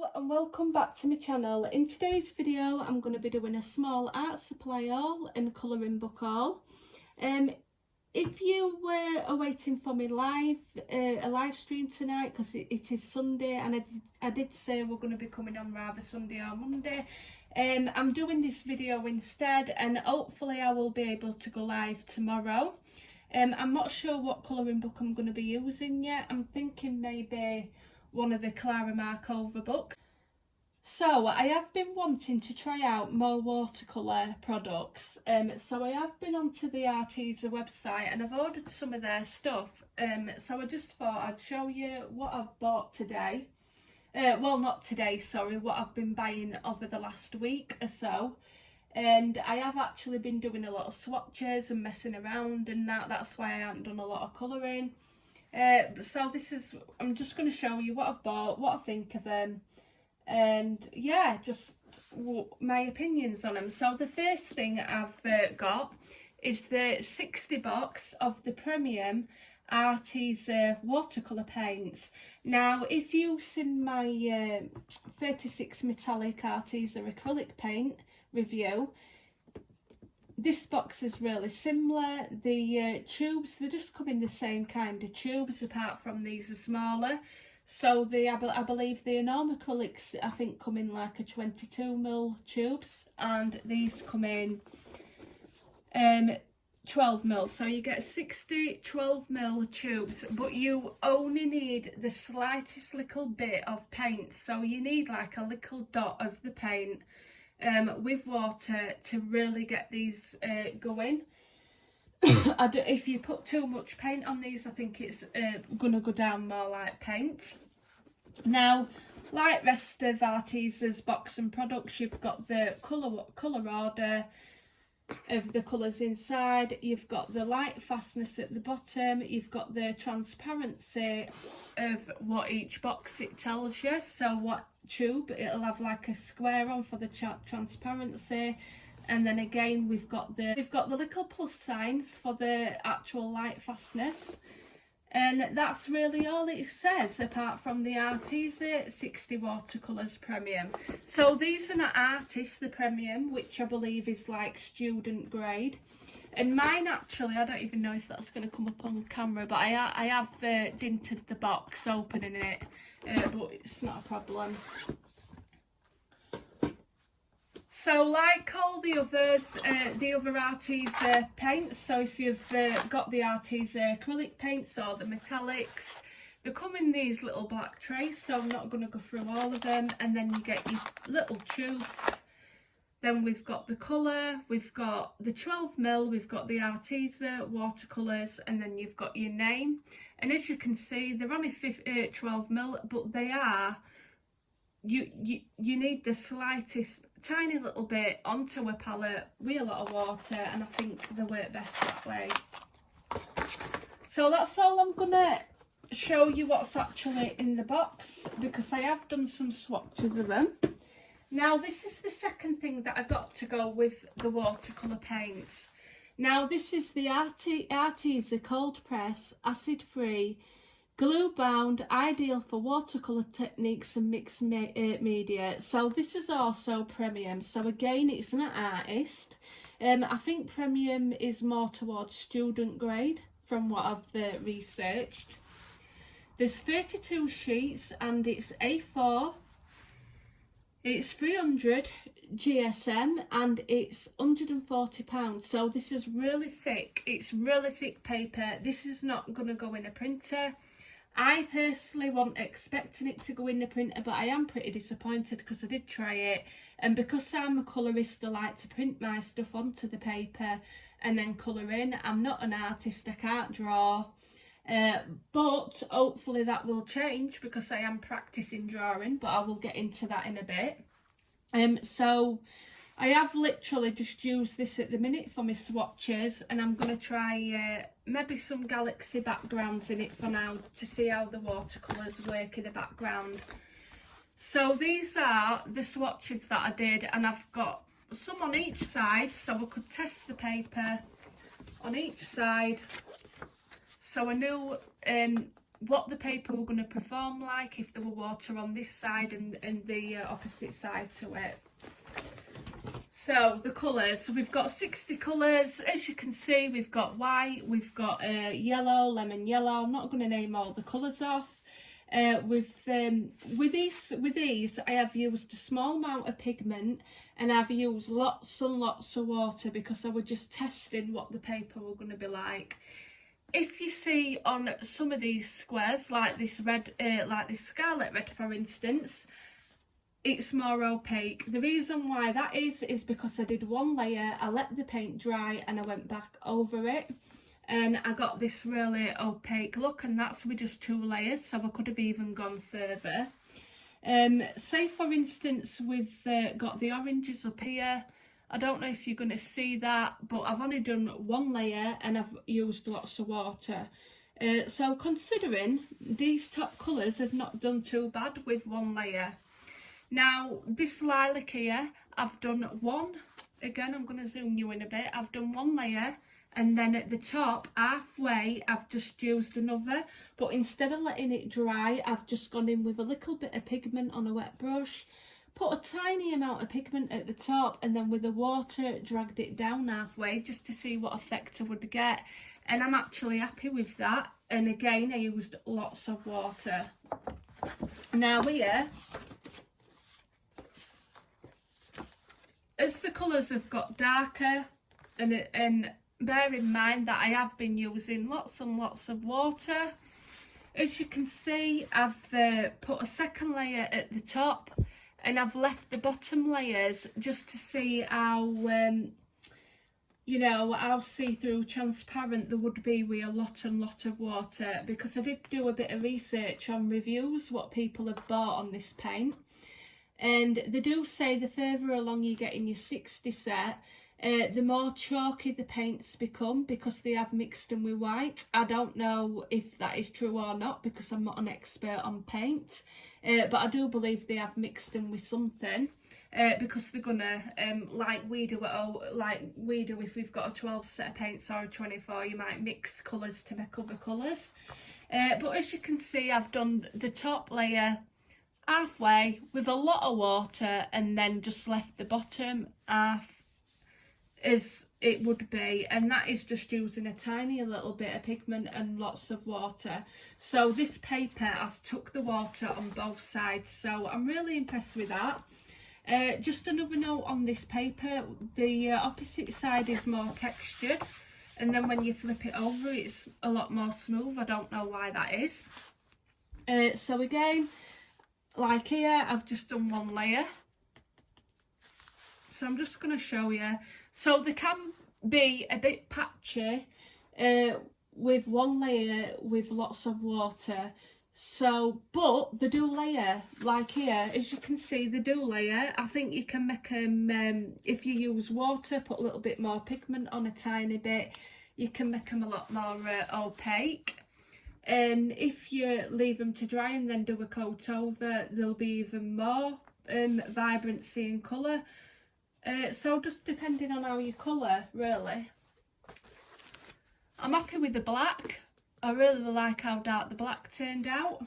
Hello and welcome back to my channel. In today's video I'm going to be doing a small art supply haul and colouring book haul. If you were waiting for me a live stream tonight, because it is Sunday and I did say we're going to be coming on rather Sunday or Monday, I'm doing this video instead and hopefully I will be able to go live tomorrow. I'm not sure what colouring book I'm going to be using yet. I'm thinking maybe one of the Clara Markova books. So I have been wanting to try out more watercolour products, so I have been onto the Arteza website and I've ordered some of their stuff, so I just thought I'd show you what I've bought today. Well, not today, sorry, what I've been buying over the last week or so. And I have actually been doing a lot of swatches and messing around and that's why I haven't done a lot of colouring. So I'm just going to show you what I've bought, what I think of them, and yeah, just my opinions on them. So the first thing I've got is the 60 box of the premium Arteza watercolour paints. Now if you've seen my 36 metallic Arteza acrylic paint review, this box is really similar. The tubes, they just come in the same kind of tubes, apart from these are smaller. So I believe the normal acrylics I think come in like a 22mm tubes, and these come in 12mm. So you get 60 12mm tubes, but you only need the slightest little bit of paint. So you need like a little dot of the paint with water to really get these going. If you put too much paint on these, I think it's gonna go down more like paint. Now, like rest of Arteza's box and products, you've got the colour order of the colours inside, you've got the light fastness at the bottom, you've got the transparency of what each box it tells you, so what tube it'll have like a square on for the transparency, and then again we've got the little plus signs for the actual light fastness, and that's really all it says apart from the Arteza 60 watercolours premium. So these are not artist, the premium, which I believe is like student grade, and mine actually, I don't even know if that's going to come up on camera, but I have dinted the box opening it, but it's not a problem. So like all the others, the other Arteza paints, so if you've got the Arteza acrylic paints or the metallics, they come in these little black trays, so I'm not going to go through all of them, and then you get your little tubes. Then we've got the colour, we've got the 12mm, we've got the Arteza watercolours, and then you've got your name. And as you can see, they're only 12mm, but they are, you need the slightest tiny little bit onto a palette with a lot of water, and I think they work best that way. So that's all I'm gonna show you what's actually in the box, because I have done some swatches of them. Now this is the second thing that I got to go with the watercolour paints. Now this is the Arteza cold press acid free glue bound, ideal for watercolour techniques and mixed media. So this is also premium, so again it's not artist. I think premium is more towards student grade from what I've researched. There's 32 sheets and it's A4. It's 300 GSM and it's £140. So this is really thick. It's really thick paper. This is not going to go in a printer. I personally wasn't expecting it to go in the printer, but I am pretty disappointed because I did try it, and because I'm a colourist, I like to print my stuff onto the paper and then colour in. I'm not an artist, I can't draw, but hopefully that will change because I am practising drawing, but I will get into that in a bit. So I have literally just used this at the minute for my swatches, and I'm going to try maybe some galaxy backgrounds in it for now to see how the watercolours work in the background. So these are the swatches that I did, and I've got some on each side so I could test the paper on each side, so I knew what the paper were going to perform like if there were water on this side and the opposite side to it. So the colours, so we've got 60 colours. As you can see, we've got white, we've got yellow, lemon yellow. I'm not going to name all the colours off. With these, I have used a small amount of pigment, and I've used lots and lots of water because I was just testing what the paper were going to be like. If you see on some of these squares, like this red, like this scarlet red, for instance, it's more opaque. The reason why that is because I did one layer, I let the paint dry, and I went back over it, and I got this really opaque look, and that's with just 2 layers, so I could have even gone further. Say for instance, we've got the oranges up here. I don't know if you're going to see that, but I've only done 1 layer and I've used lots of water. So considering these top colours have not done too bad with 1 layer. Now this lilac here, I've done 1, again I'm going to zoom you in a bit, I've done 1 layer, and then at the top halfway I've just used another, but instead of letting it dry, I've just gone in with a little bit of pigment on a wet brush, put a tiny amount of pigment at the top, and then with the water dragged it down halfway just to see what effect I would get, and I'm actually happy with that. And again, I used lots of water. Now here, as the colours have got darker, and bear in mind that I have been using lots and lots of water, as you can see, I've put a second layer at the top, and I've left the bottom layers just to see how, you know, how see-through transparent they would be with a lot of water, because I did do a bit of research on reviews, what people have bought on this paint, and they do say the further along you get in your 60 set, the more chalky the paints become because they have mixed them with white. I don't know if that is true or not because I'm not an expert on paint, but I do believe they have mixed them with something, because they're gonna, like we do if we've got a 12 set of paints or a 24, you might mix colours to make other colours. But as you can see, I've done the top layer halfway with a lot of water, and then just left the bottom half as it would be, and that is just using a tiny little bit of pigment and lots of water. So this paper has took the water on both sides, so I'm really impressed with that. Just another note on this paper, the opposite side is more textured, and then when you flip it over it's a lot more smooth. I don't know why that is. So again, like here, I've just done 1 layer. So I'm just going to show you. So they can be a bit patchy with 1 layer with lots of water. So, but the do layer, like here, as you can see, the do layer, I think you can make them, if you use water, put a little bit more pigment on a tiny bit, you can make them a lot more opaque. And if you leave them to dry and then do a coat over, they'll be even more vibrancy and colour. So just depending on how you colour, really. I'm happy with the black. I really like how dark the black turned out.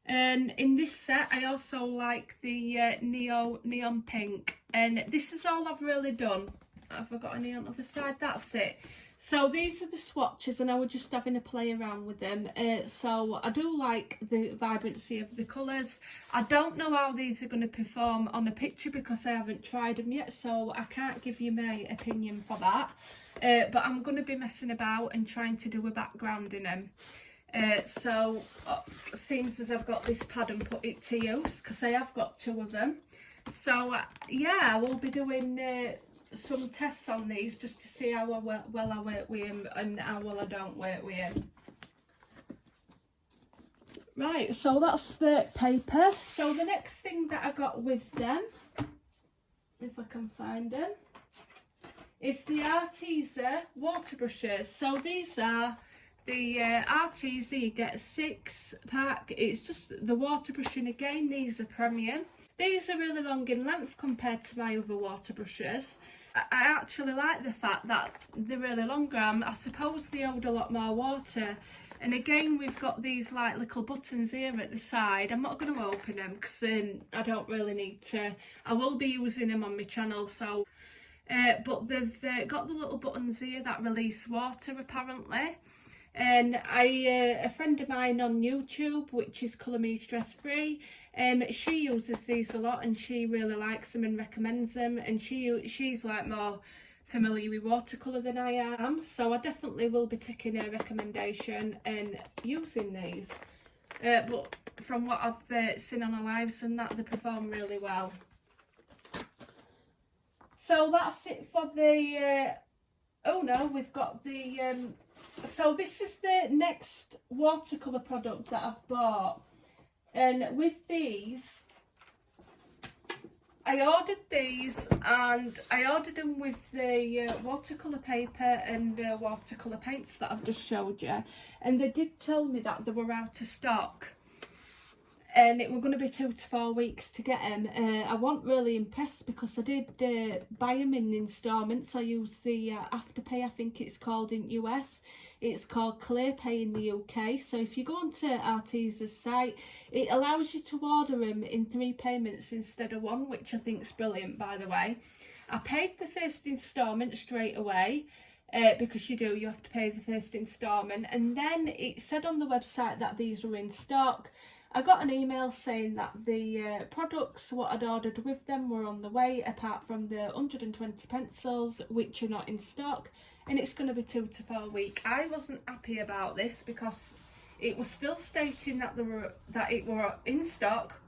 And in this set, I also like the neon pink. And this is all I've really done. Have I got any on the other side? That's it. So these are the swatches, and I was just having a play around with them. So I do like the vibrancy of the colours. I don't know how these are going to perform on a picture because I haven't tried them yet, so I can't give you my opinion for that. But I'm going to be messing about and trying to do a background in them. So seems as I've got this pad and put it to use because I have got 2 of them. So yeah, I will be doing some tests on these just to see how well I work with them and how well I don't work with them. Right, so that's the paper. So the next thing that I got with them, if I can find them, is the Arteza water brushes. So these are the Arteza, you get a 6-pack. It's just the water brushing again. These are premium. These are really long in length compared to my other water brushes. I actually like the fact that they're really longer. I suppose they hold a lot more water. And again, we've got these like little buttons here at the side. I'm not going to open them because I don't really need to. I will be using them on my channel, so but they've got the little buttons here that release water apparently. And a friend of mine on YouTube, which is Colour Me Stress Free, she uses these a lot and she really likes them and recommends them, and she's like more familiar with watercolour than I am, so I definitely will be taking her recommendation and using these. But from what I've seen on her lives and that, they perform really well. So that's it for the oh no, we've got the so this is the next watercolour product that I've bought, and with these I ordered these, and I ordered them with the watercolour paper and watercolour paints that I've just showed you, and they did tell me that they were out of stock and it were going to be 2 to 4 weeks to get them. I wasn't really impressed because I did buy them in instalments. I used the Afterpay, I think it's called in US. It's called ClearPay in the UK. So if you go onto Arteza's site, it allows you to order them in 3 payments instead of 1, which I think is brilliant, by the way. I paid the first instalment straight away. Because you have to pay the first instalment, and then it said on the website that these were in stock. I got an email saying that the products, what I'd ordered with them, were on the way, apart from the 120 pencils, which are not in stock, and it's going to be 2 to 4 weeks. I wasn't happy about this because it was still stating that it were in stock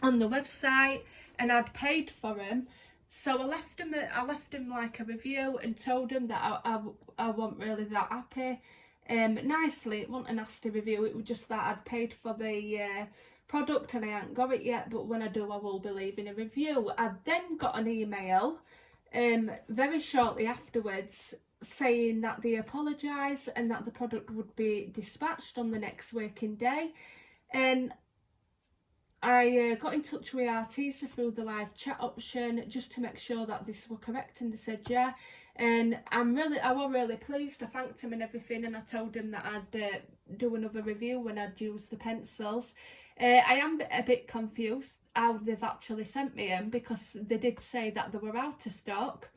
on the website, and I'd paid for them. So I left him like a review and told him that I wasn't really that happy. Nicely, it wasn't a nasty review, it was just that I'd paid for the product and I hadn't got it yet, but when I do I will be leaving a review. I then got an email very shortly afterwards saying that they apologise and that the product would be dispatched on the next working day, and I got in touch with Arteza through the live chat option just to make sure that this were correct, and they said yeah, and I was really pleased. I thanked him and everything, and I told him that I'd do another review when I'd use the pencils. I am a bit confused how they've actually sent me them, because they did say that they were out of stock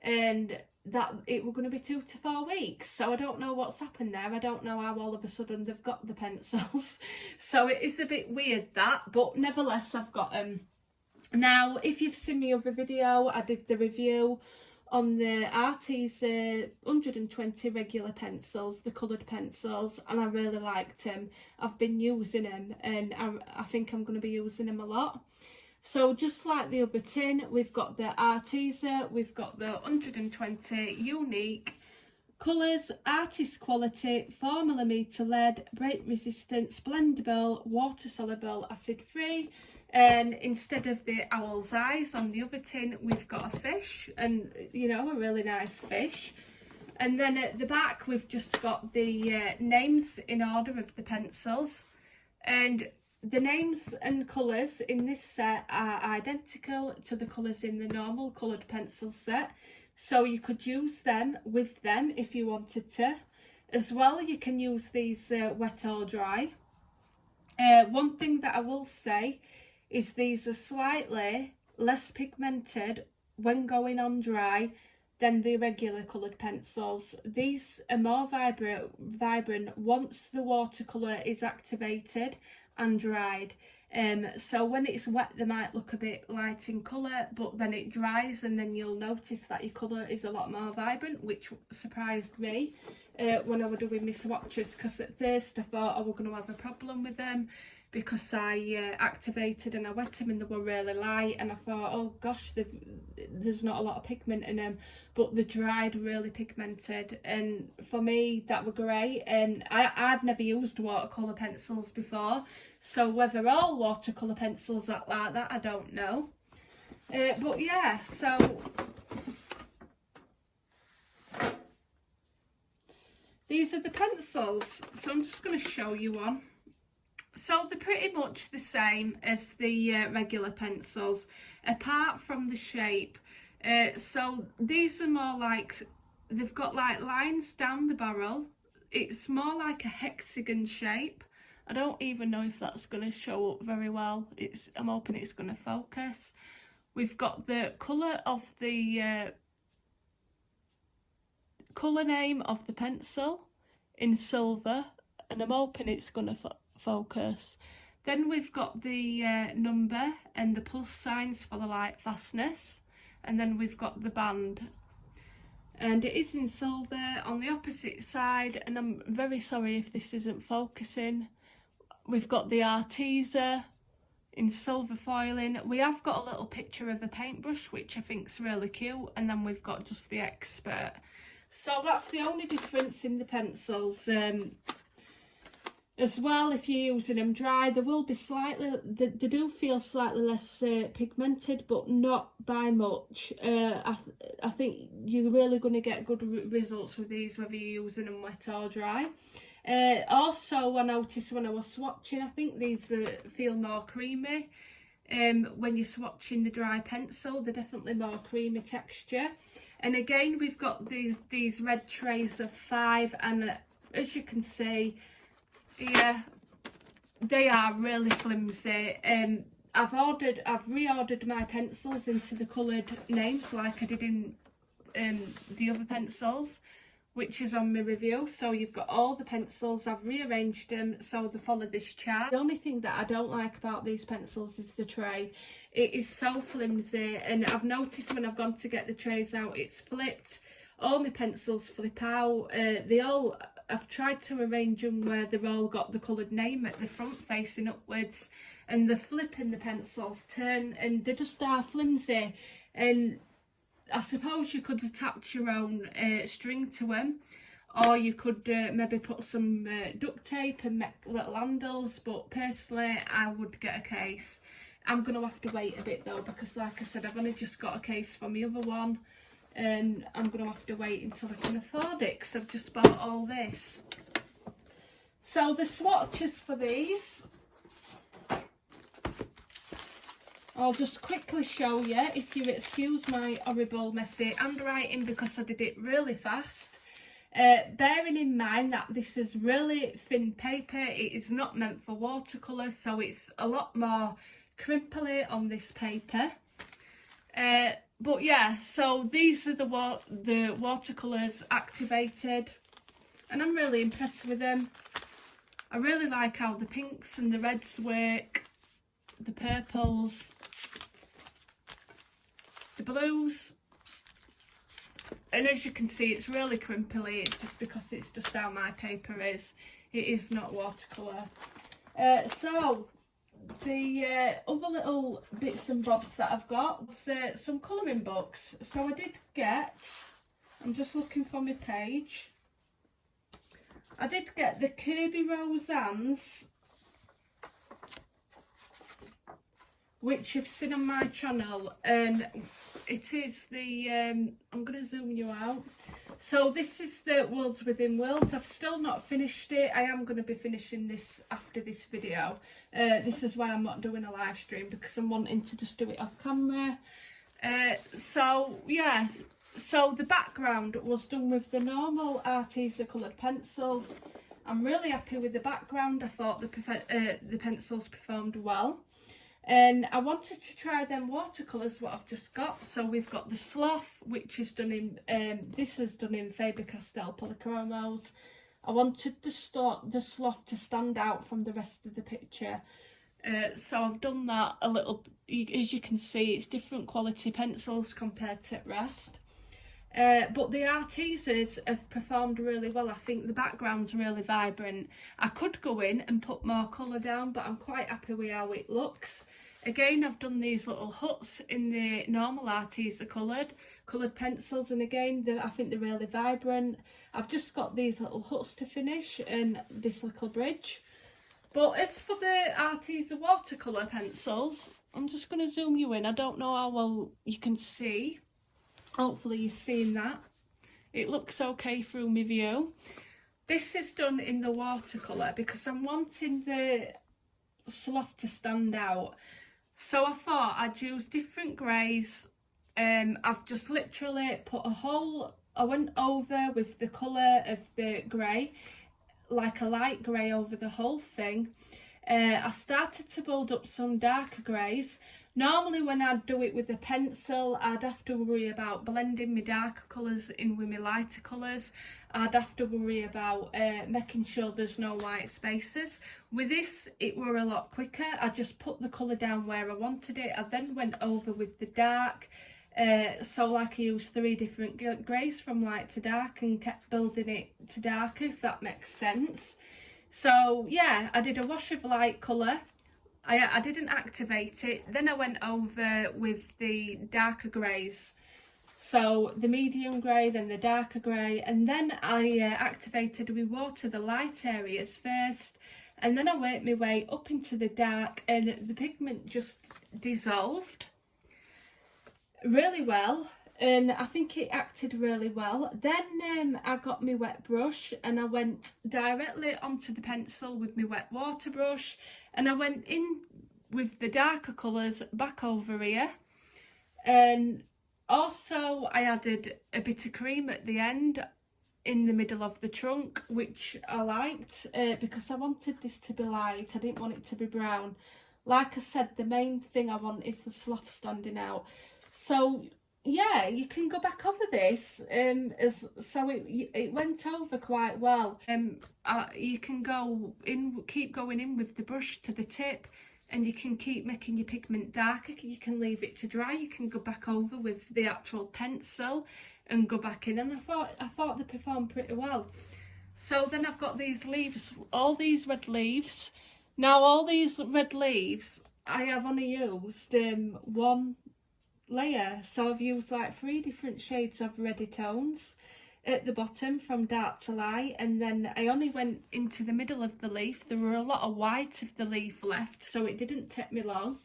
and that it were going to be 2 to 4 weeks, so I don't know what's happened there. I don't know how all of a sudden they've got the pencils. So it is a bit weird that, but nevertheless I've got them. Now if you've seen my other video, I did the review on the Arteza 120 regular pencils, the coloured pencils, and I really liked them. I've been using them and I think I'm going to be using them a lot. So just like the other tin, we've got the Arteza, we've got the 120 unique colours, artist quality, 4mm lead, break resistance, blendable, water soluble, acid free. And instead of the owl's eyes on the other tin, we've got a fish, and you know, a really nice fish. And then at the back we've just got the names in order of the pencils, and the names and colours in this set are identical to the colours in the normal coloured pencil set, so you could use them with them if you wanted to. As well, you can use these wet or dry. One thing that I will say is these are slightly less pigmented when going on dry than the regular coloured pencils. These are more vibrant once the watercolour is activated and dried. So when it's wet they might look a bit light in colour, but then it dries and then you'll notice that your colour is a lot more vibrant, which surprised me when I was doing my swatches, because at first I thought I was going to have a problem with them because I activated and I wet them and they were really light, and I thought, oh gosh, there's not a lot of pigment in them, but they dried really pigmented, and for me that were great. And I've never used watercolour pencils before, so whether all watercolour pencils are like that I don't know, but yeah, so these are the pencils. So I'm just going to show you one. So they're pretty much the same as the regular pencils, apart from the shape. So these are more like, they've got like lines down the barrel. It's more like a hexagon shape. I don't even know if that's going to show up very well. I'm hoping it's going to focus. We've got the colour of the colour name of the pencil in silver, and I'm hoping it's going to focus. Then we've got the number and the plus signs for the light fastness, and then we've got the band, and it is in silver. On the opposite side, and I'm very sorry if this isn't focusing, we've got the Arteza in silver foiling. We have got a little picture of a paintbrush, which I think's really cute, and then we've got just the Expert. So that's the only difference in the pencils. As well, if you're using them dry, they will be slightly, they do feel slightly less pigmented, but not by much. I think you're really going to get good results with these, whether you're using them wet or dry. Also, I noticed when I was swatching, I think these feel more creamy. When you're swatching the dry pencil, they're definitely more creamy texture. And again, we've got these red trays of 5, and as you can see, yeah, they are really flimsy. I've reordered my pencils into the coloured names like I did in the other pencils, which is on my review. So you've got all the pencils, I've rearranged them so they follow this chart. The only thing that I don't like about these pencils is the tray. It is so flimsy, and I've noticed when I've gone to get the trays out, it's flipped. All my pencils flip out. I've tried to arrange them where they've all got the coloured name at the front facing upwards, and the flip and the pencils turn, and they just are flimsy. And I suppose you could attach your own string to them, or you could maybe put some duct tape and make little handles, but personally I would get a case. I'm going to have to wait a bit though, because like I said, I've only just got a case for my other one, and I'm going to have to wait until I can afford it, because I've just bought all this. So the swatches for these, I'll just quickly show you, if you excuse my horrible messy handwriting because I did it really fast. Bearing in mind that this is really thin paper, it is not meant for watercolour, so it's a lot more crimply on this paper. But yeah, so these are the watercolours activated, and I'm really impressed with them. I really like how the pinks and the reds work, the purples, the blues, and as you can see, it's really crimply. It's just because it's just how my paper is. It is not watercolour. So the other little bits and bobs that I've got was some colouring books. So I did get, I'm just looking for my page, I did get the Kirby Roseanne's, which you've seen on my channel, and it is the, I'm going to zoom you out. So this is the Worlds Within Worlds. I've still not finished it. I am going to be finishing this after this video. This is why I'm not doing a live stream, because I'm wanting to just do it off camera. So yeah, so the background was done with the normal Arteza coloured pencils. I'm really happy with the background. I thought the pencils performed well. And I wanted to try them watercolours, what I've just got. So we've got the Sloth, which is done in, this is done in Faber-Castell Polychromos. I wanted the Sloth to stand out from the rest of the picture. So I've done that a little, as you can see, it's different quality pencils compared to the rest. But the Artezas have performed really well. I think the background's really vibrant. I could go in and put more colour down, but I'm quite happy with how it looks. Again, I've done these little huts in the normal Arteza coloured pencils, and again, I think they're really vibrant. I've just got these little huts to finish and this little bridge. But as for the Arteza watercolour pencils, I'm just going to zoom you in. I don't know how well you can see. Hopefully you're seeing that. It looks okay through my view. This is done in the watercolour because I'm wanting the Sloth to stand out. So I thought I'd use different greys I've just literally put I went over with the colour of the grey, like a light grey over the whole thing. I started to build up some darker greys. Normally when I'd do it with a pencil, I'd have to worry about blending my darker colours in with my lighter colours. I'd have to worry about making sure there's no white spaces. With this, it were a lot quicker. I just put the colour down where I wanted it. I then went over with the dark. So like I used 3 different greys from light to dark and kept building it to darker, if that makes sense. So yeah, I did a wash of light colour. I didn't activate it. Then I went over with the darker greys. So the medium grey, then the darker grey, and then I activated with water the light areas first, and then I worked my way up into the dark, and the pigment just dissolved really well, and I think it acted really well. Then I got my wet brush and I went directly onto the pencil with my wet water brush, and I went in with the darker colours back over here, and also I added a bit of cream at the end in the middle of the trunk, which I liked because I wanted this to be light. I didn't want it to be brown. Like I said, the main thing I want is the slough standing out. So yeah, you can go back over this, so it went over quite well. You can keep going in with the brush to the tip, and you can keep making your pigment darker. You can leave it to dry. You can go back over with the actual pencil and go back in, and I thought they performed pretty well. So then I've got these leaves, all these red leaves. Now all these red leaves, I have only used one layer, so I've used like 3 different shades of reddy tones at the bottom from dark to light, and then I only went into the middle of the leaf. There were a lot of white of the leaf left, so it didn't take me long,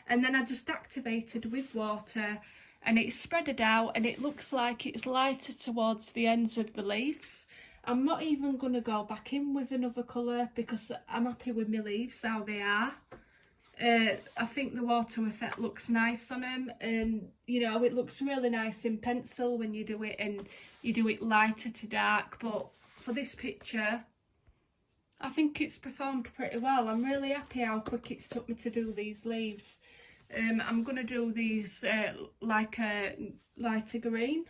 and then I just activated with water and it spreaded out, and it looks like it's lighter towards the ends of the leaves. I'm not even going to go back in with another colour because I'm happy with my leaves how they are. I think the water effect looks nice on them, and you know, it looks really nice in pencil when you do it, and you do it lighter to dark. But for this picture, I think it's performed pretty well. I'm really happy how quick it's took me to do these leaves. I'm going to do these like a lighter green.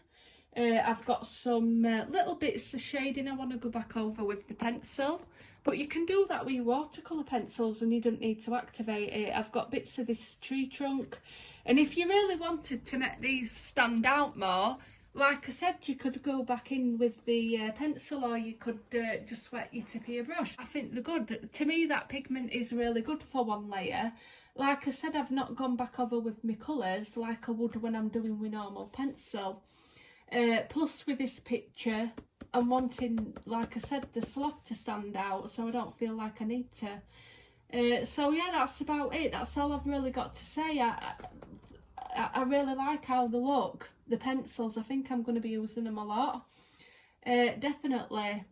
I've got some little bits of shading I want to go back over with the pencil, but you can do that with your watercolour pencils and you don't need to activate it. I've got bits of this tree trunk, and if you really wanted to make these stand out more, like I said, you could go back in with the pencil, or you could just wet your tip of your brush. I think they're good. To me, that pigment is really good for one layer. Like I said, I've not gone back over with my colours like I would when I'm doing with normal pencil. Plus with this picture, I'm wanting, like I said, the slough to stand out, so I don't feel like I need to. So yeah, that's about it. That's all I've really got to say. I really like how they look, the pencils. I think I'm going to be using them a lot. Definitely.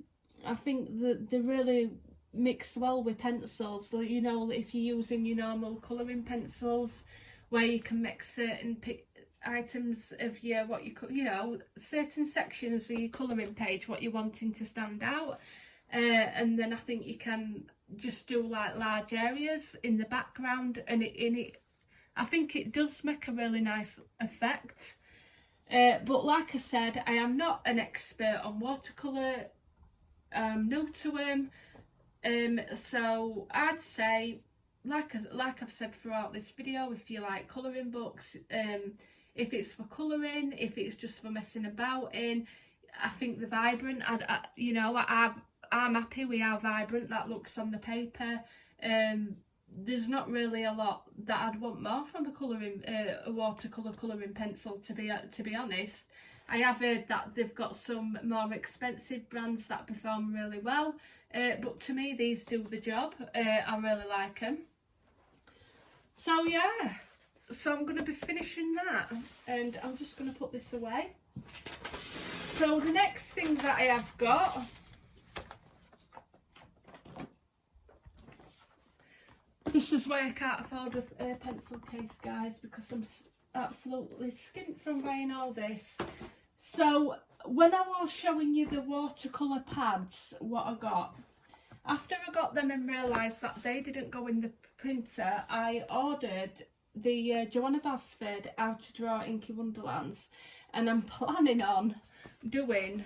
I think that they really mix well with pencils. You know, if you're using your normal colouring pencils, where you can mix certain items of your, you know, certain sections of your colouring page, what you're wanting to stand out, and then I think you can just do like large areas in the background, and I think it does make a really nice effect. But like I said, I am not an expert on watercolour. I'm new to them, so I'd say, like I've said throughout this video, if you like colouring books, if it's for colouring, if it's just for messing about in, I think the vibrant, you know, I'm happy with how vibrant that looks on the paper. There's not really a lot that I'd want more from a watercolour colouring pencil, to be honest. I have heard that they've got some more expensive brands that perform really well, but to me these do the job. I really like them. So yeah, so I'm going to be finishing that, and I'm just going to put this away. So the next thing that I have got, this is why I can't afford a pencil case, guys, because absolutely skint from buying all this. So when I was showing you the watercolour pads, what I got, after I got them and realised that they didn't go in the printer, I ordered the Joanna Basford How to Draw Inky Wonderlands, and I'm planning on doing,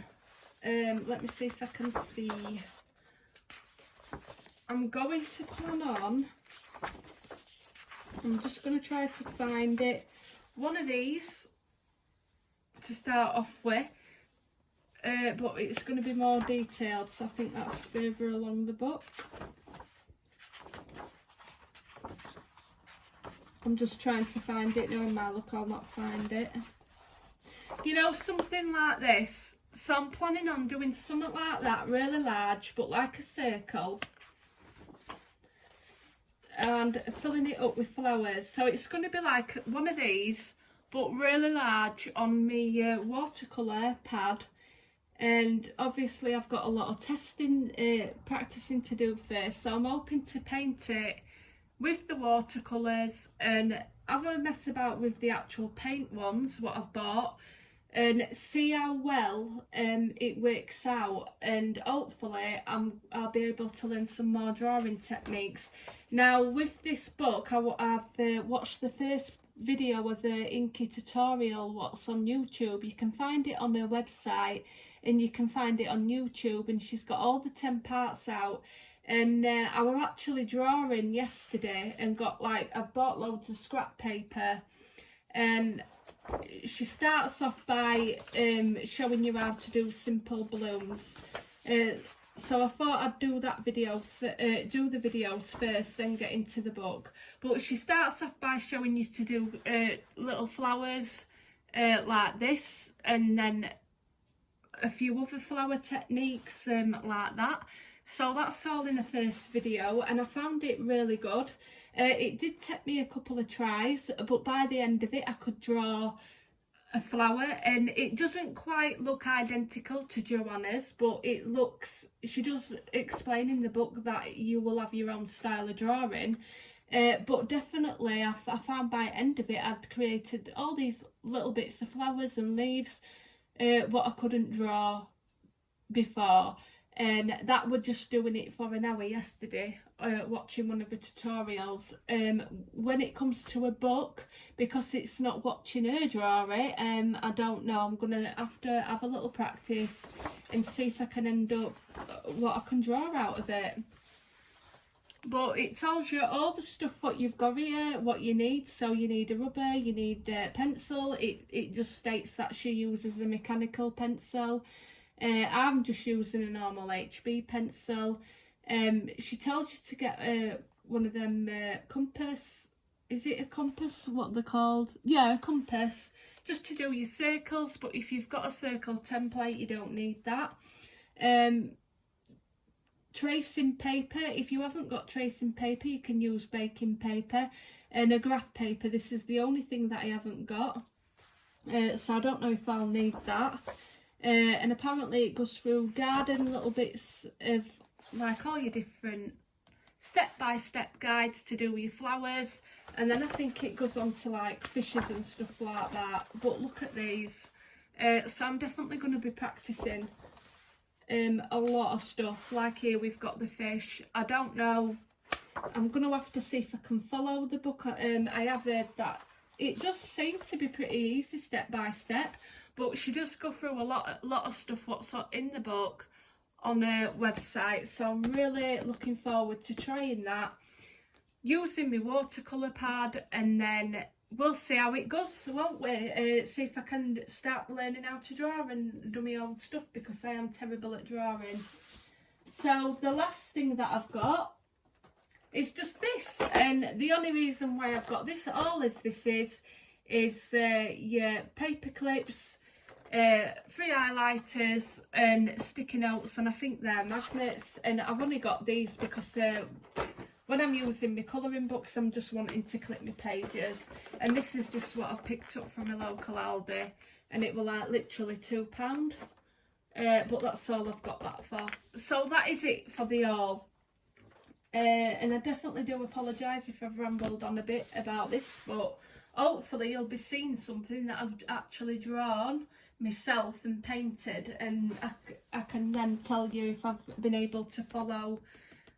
let me see if I can see, I'm going to plan on, I'm just going to try to find it, one of these to start off with, but it's going to be more detailed, so I think that's further along the book. I'm just trying to find it, knowing my luck I'll not find it. You know, something like this, so I'm planning on doing something like that, really large, but like a circle, and filling it up with flowers. So it's going to be like one of these, but really large on my watercolour pad. And obviously I've got a lot of testing, practicing to do first, so I'm hoping to paint it with the watercolours and have a mess about with the actual paint ones, what I've bought, and see how well it works out, and hopefully I'll be able to learn some more drawing techniques. Now with this book, I've watched the first video of the Inky tutorial what's on YouTube. You can find it on her website and you can find it on YouTube, and she's got all the 10 parts out. And I was actually drawing yesterday and got I've bought loads of scrap paper, and she starts off by showing you how to do simple balloons. So I thought I'd do that video, do the videos first, then get into the book. But she starts off by showing you to do little flowers like this, and then a few other flower techniques like that. So that's all in the first video, and I found it really good. It did take me a couple of tries, but by the end of it I could draw a flower, and it doesn't quite look identical to Joanna's, but it looks, she does explain in the book that you will have your own style of drawing, but definitely I found by the end of it I'd created all these little bits of flowers and leaves, what I couldn't draw before. And that was just doing it for an hour yesterday, watching one of the tutorials. When it comes to a book, because it's not watching her draw it, I don't know, I'm going to have to have a little practice and see if I can end up what I can draw out of it. But it tells you all the stuff what you've got here, what you need. So you need a rubber, you need a pencil. It just states that she uses a mechanical pencil. I'm just using a normal HB pencil. She tells you to get one of them compass. Is it a compass? What they're called? Yeah, a compass. Just to do your circles. But if you've got a circle template, you don't need that. Tracing paper. If you haven't got tracing paper, you can use baking paper and a graph paper. This is the only thing that I haven't got. So I don't know if I'll need that. And apparently it goes through garden little bits of like all your different step-by-step guides to do with your flowers, and then I think it goes on to like fishes and stuff like that. But look at these. So I'm definitely going to be practicing a lot of stuff. Like here we've got the fish. I don't know, I'm going to have to see if I can follow the book. I have heard that it does seem to be pretty easy step by step, but she does go through a lot of stuff what's in the book on her website. So I'm really looking forward to trying that using my watercolour pad, and then we'll see how it goes, won't we? See if I can start learning how to draw and do my own stuff, because I am terrible at drawing. So the last thing that I've got is just this, and the only reason why I've got this at all is your paper clips, 3 highlighters and sticky notes, and I think they're magnets. And I've only got these because when I'm using my colouring books, I'm just wanting to clip my pages, and this is just what I've picked up from a local Aldi, and it was like literally £2, but that's all I've got that for. So that is it for the haul. And I definitely do apologise if I've rambled on a bit about this, but hopefully you'll be seeing something that I've actually drawn myself and painted, and I can then tell you if I've been able to follow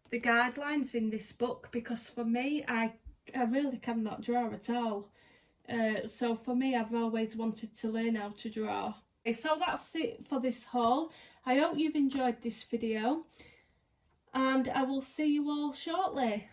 the guidelines in this book, because for me, I really cannot draw at all. So for me, I've always wanted to learn how to draw. So that's it for this haul. I hope you've enjoyed this video, and I will see you all shortly.